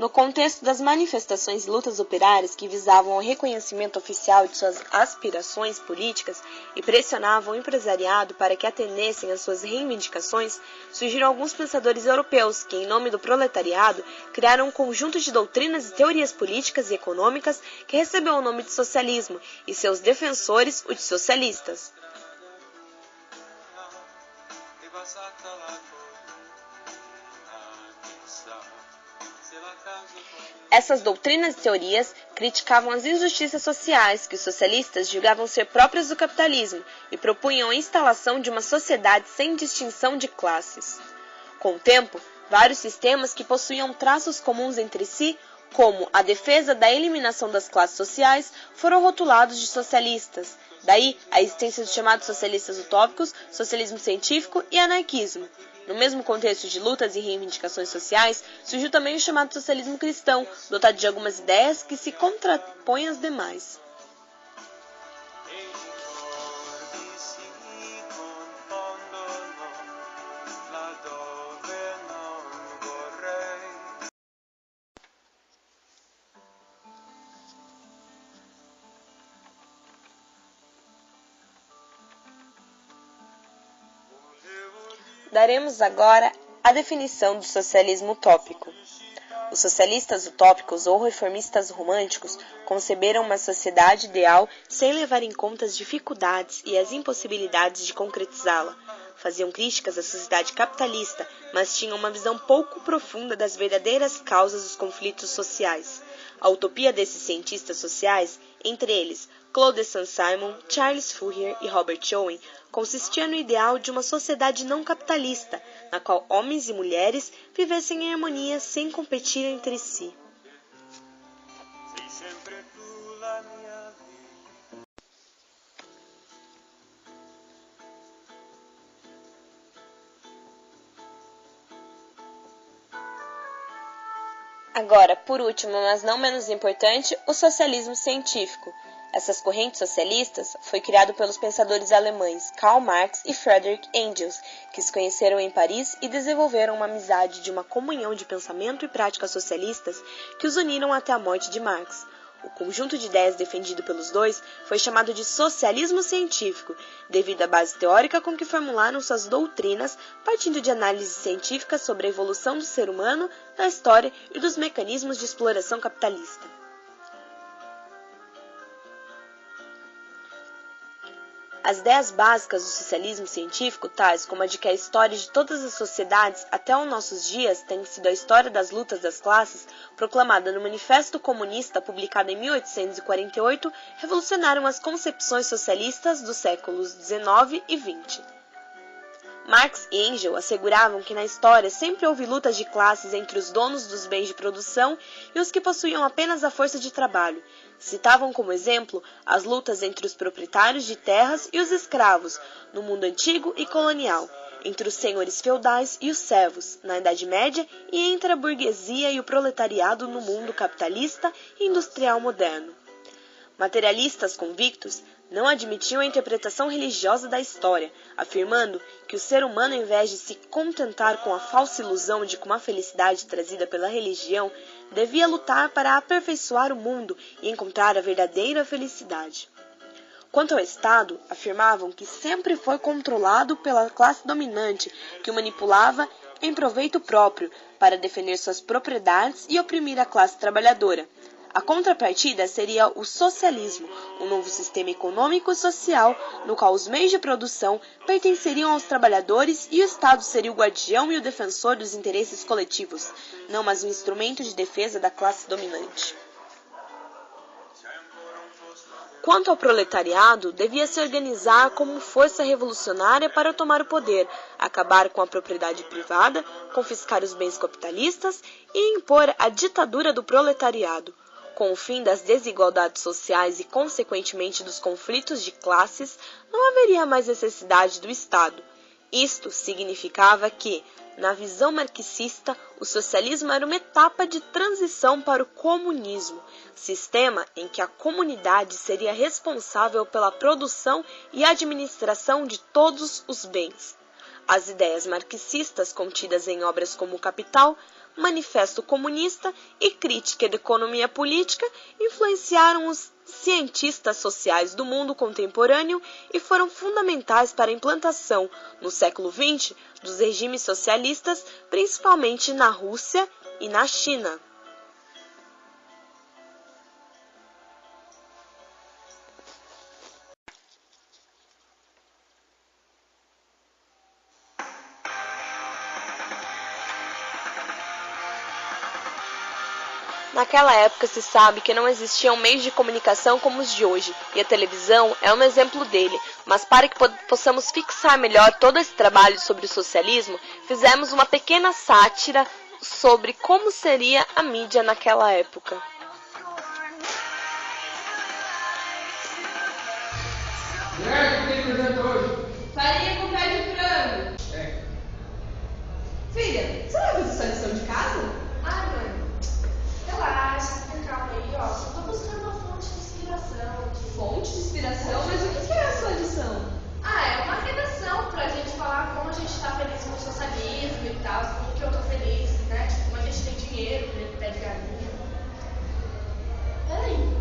No contexto das manifestações e lutas operárias que visavam o reconhecimento oficial de suas aspirações políticas e pressionavam o empresariado para que atendessem às suas reivindicações, surgiram alguns pensadores europeus que, em nome do proletariado, criaram um conjunto de doutrinas e teorias políticas e econômicas que recebeu o nome de socialismo e seus defensores o de socialistas. Essas doutrinas e teorias criticavam as injustiças sociais que os socialistas julgavam ser próprias do capitalismo e propunham a instalação de uma sociedade sem distinção de classes. Com o tempo, vários sistemas que possuíam traços comuns entre si, como a defesa da eliminação das classes sociais, foram rotulados de socialistas. Daí a existência dos chamados socialistas utópicos, socialismo científico e anarquismo. No mesmo contexto de lutas e reivindicações sociais, surgiu também o chamado socialismo cristão, dotado de algumas ideias que se contrapõem às demais. Daremos agora a definição do socialismo utópico. Os socialistas utópicos ou reformistas românticos conceberam uma sociedade ideal sem levar em conta as dificuldades e as impossibilidades de concretizá-la. Faziam críticas à sociedade capitalista, mas tinham uma visão pouco profunda das verdadeiras causas dos conflitos sociais. A utopia desses cientistas sociais, entre eles Claude Saint-Simon, Charles Fourier e Robert Owen, consistia no ideal de uma sociedade não capitalista, na qual homens e mulheres vivessem em harmonia sem competir entre si. Agora, por último, mas não menos importante, o socialismo científico. Essas correntes socialistas foi criado pelos pensadores alemães Karl Marx e Friedrich Engels, que se conheceram em Paris e desenvolveram uma amizade de uma comunhão de pensamento e práticas socialistas que os uniram até a morte de Marx. O conjunto de ideias defendido pelos dois foi chamado de socialismo científico, devido à base teórica com que formularam suas doutrinas, partindo de análises científicas sobre a evolução do ser humano, da história e dos mecanismos de exploração capitalista. As ideias básicas do socialismo científico, tais como a de que a história de todas as sociedades até os nossos dias tem sido a história das lutas das classes, proclamada no Manifesto Comunista, publicado em 1848, revolucionaram as concepções socialistas dos séculos XIX e XX. Marx e Engels asseguravam que na história sempre houve lutas de classes entre os donos dos bens de produção e os que possuíam apenas a força de trabalho. Citavam como exemplo as lutas entre os proprietários de terras e os escravos, no mundo antigo e colonial, entre os senhores feudais e os servos, na Idade Média, e entre a burguesia e o proletariado no mundo capitalista e industrial moderno. Materialistas convictos não admitiam a interpretação religiosa da história, afirmando que o ser humano, ao invés de se contentar com a falsa ilusão de que uma felicidade trazida pela religião, devia lutar para aperfeiçoar o mundo e encontrar a verdadeira felicidade. Quanto ao Estado, afirmavam que sempre foi controlado pela classe dominante, que o manipulava em proveito próprio, para defender suas propriedades e oprimir a classe trabalhadora. A contrapartida seria o socialismo, um novo sistema econômico e social, no qual os meios de produção pertenceriam aos trabalhadores e o Estado seria o guardião e o defensor dos interesses coletivos, não mais um instrumento de defesa da classe dominante. Quanto ao proletariado, devia se organizar como força revolucionária para tomar o poder, acabar com a propriedade privada, confiscar os bens capitalistas e impor a ditadura do proletariado. Com o fim das desigualdades sociais e, consequentemente, dos conflitos de classes, não haveria mais necessidade do Estado. Isto significava que, na visão marxista, o socialismo era uma etapa de transição para o comunismo, sistema em que a comunidade seria responsável pela produção e administração de todos os bens. As ideias marxistas contidas em obras como o Capital Manifesto Comunista e Crítica da Economia Política influenciaram os cientistas sociais do mundo contemporâneo e foram fundamentais para a implantação, no século XX, dos regimes socialistas, principalmente na Rússia e na China. Naquela época se sabe que não existiam meios de comunicação como os de hoje, e a televisão é um exemplo dele, mas para que possamos fixar melhor todo esse trabalho sobre o socialismo, fizemos uma pequena sátira sobre como seria a mídia naquela época. O que tem presente hoje? Farinha com pé de frango. É. Filha, você vai fazer sua lição de casa? Ai, mãe, relaxa, fica calma aí, ó. Só tô buscando uma fonte de inspiração. Fonte de inspiração? Mas o que é a sua lição? Ah, é uma redação pra gente falar como a gente tá feliz com o socialismo e tal, como que eu tô feliz, né? Tipo, como a gente tem dinheiro, pé de galinha. Peraí.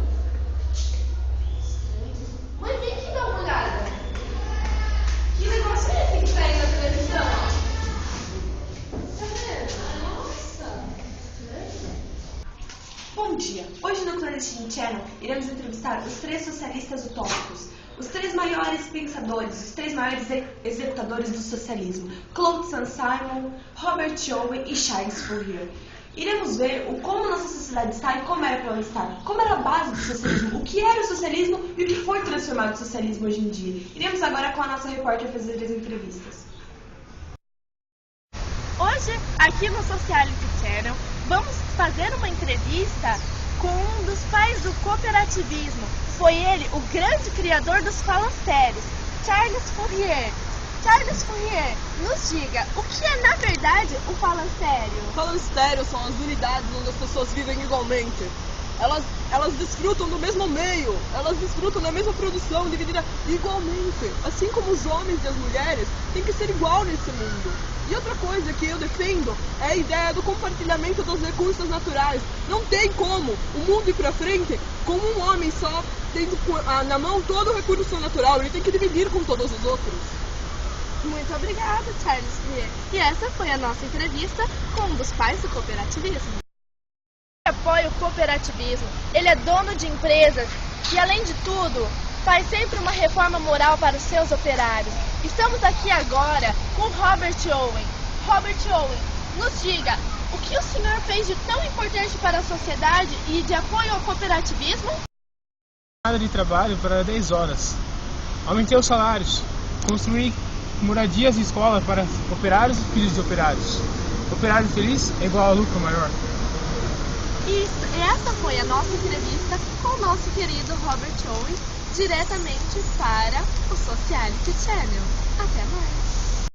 Mãe, vem aqui dar uma olhada. Que negócio é esse que tá aí na televisão, ó? Tá vendo? Nossa. Bom dia! Hoje no Clandestine Channel iremos entrevistar os 3 socialistas utópicos, os 3 maiores pensadores, os 3 maiores executadores do socialismo, Claude Saint-Simon, Robert Owen e Charles Fourier. Iremos ver como nossa sociedade está e como era para ela estar, como era a base do socialismo, o que era o socialismo e o que foi transformado o socialismo hoje em dia. Iremos agora com a nossa repórter fazer as entrevistas. Hoje, aqui no Sociality Channel, vamos fazer uma entrevista com um dos pais do cooperativismo. Foi ele o grande criador dos falancérios, Charles Fourier. Charles Fourier, nos diga, o que é na verdade o falancério? Falancérios são as unidades onde as pessoas vivem igualmente. Elas desfrutam do mesmo meio, elas desfrutam da mesma produção, dividida igualmente. Assim como os homens e as mulheres têm que ser igual nesse mundo. E outra coisa que eu defendo é a ideia do compartilhamento dos recursos naturais. Não tem como o mundo ir pra frente com um homem só tendo na mão todo o recurso natural. Ele tem que dividir com todos os outros. Muito obrigada, Charles Fourier. E essa foi a nossa entrevista com um dos pais do cooperativismo. Ele apoia o cooperativismo, ele é dono de empresas e, além de tudo, faz sempre uma reforma moral para os seus operários. Estamos aqui agora com Robert Owen. Robert Owen, nos diga, o que o senhor fez de tão importante para a sociedade e de apoio ao cooperativismo? Jornada de trabalho para 10 horas. Aumentei os salários. Construí moradias e escola para operários e filhos de operários. Operário feliz é igual a lucro maior. E essa foi a nossa entrevista com o nosso querido Robert Owen, diretamente para o Sociality Channel. Até mais!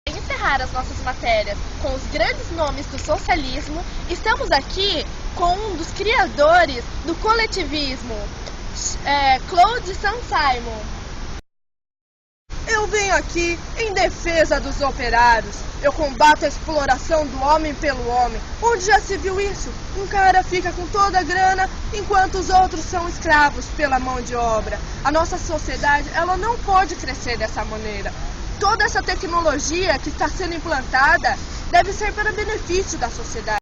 Para encerrar as nossas matérias com os grandes nomes do socialismo, estamos aqui com um dos criadores do coletivismo, Claude Saint-Simon. Eu venho aqui em defesa dos operários. Eu combato a exploração do homem pelo homem. Onde já se viu isso? Um cara fica com toda a grana, enquanto os outros são escravos pela mão de obra. A nossa sociedade, ela não pode crescer dessa maneira. Toda essa tecnologia que está sendo implantada deve ser para benefício da sociedade.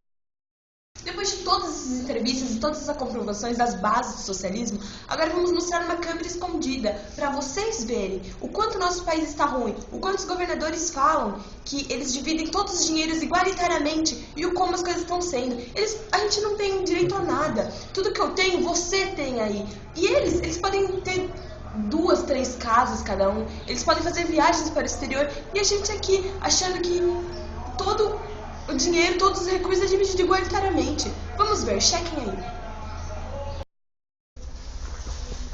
Depois de todas essas entrevistas e todas essas comprovações das bases do socialismo, agora vamos mostrar uma câmera escondida para vocês verem o quanto nosso país está ruim, o quanto os governadores falam que eles dividem todos os dinheiros igualitariamente e o como as coisas estão sendo. A gente não tem direito a nada. Tudo que eu tenho, você tem aí. E eles podem ter 2, 3 casas cada um, eles podem fazer viagens para o exterior e a gente aqui achando que todo o dinheiro, todos os recursos é dividido igualitariamente. Vamos ver, chequem aí.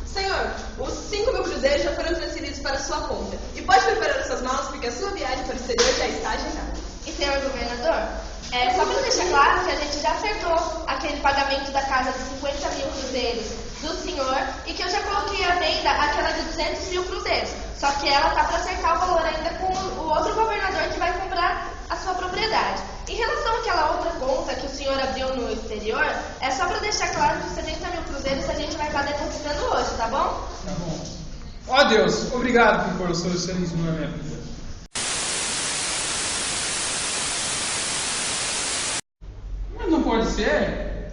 Senhor, os 5.000 cruzeiros já foram transferidos para sua conta. E pode preparar suas malas porque a sua viagem para o exterior já está agendada. E senhor governador, só para deixar claro que a gente já acertou aquele pagamento da casa de 50.000 cruzeiros do senhor e que eu já coloquei à venda aquela de 200.000 cruzeiros. Só que ela tá para acertar o valor ainda com o outro governador que vai comprar a sua propriedade. Em relação àquela outra Deus, obrigado por pôr o socialismo na minha vida. Mas não pode ser.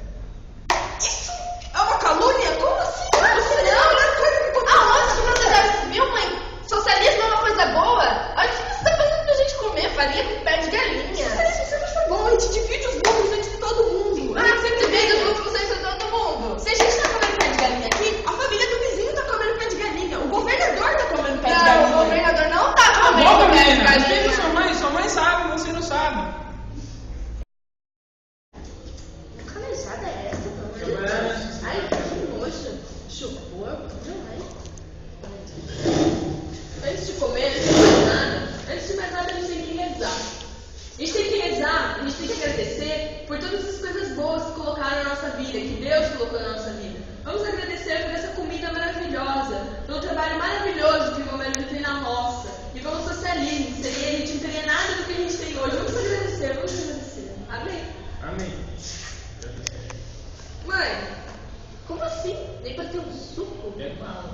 Isso é uma calúnia? Como assim? Você não, é coisa que aconteceu. Aonde que você já viu, mãe? Socialismo é uma coisa boa? Olha o que você tá fazendo pra gente comer, farinha com pé de galinha. Socialismo sempre foi bom, a gente divide os lucros entre todo mundo. Ah, você divide os lucros entre todo mundo. Se a gente tá comendo pé de galinha aqui, a família do vizinho tá comendo pé de galinha. O governador tá comendo pé de Não, galinha. o governador não tá Boa, comendo pé de menina, respeita galinha. sua mãe sabe, você não sabe. Que calejada é essa, pelo amor de Deus? Ai, que nojo. Chupou, não é? Antes de comer, antes de mais nada, a gente tem que rezar. A gente tem que rezar, a gente tem que agradecer por todas as coisas boas que colocaram na nossa vida, que Deus colocou na nossa vida. Vamos agradecer por essa comida maravilhosa, pelo trabalho maravilhoso que o meu marido tem na roça, e pelo socialismo, sem ele a gente não teria nada do que a gente tem hoje. Vamos agradecer, vamos agradecer. Amém? Amém. Mãe, Como assim? Nem pra ter um suco? É claro,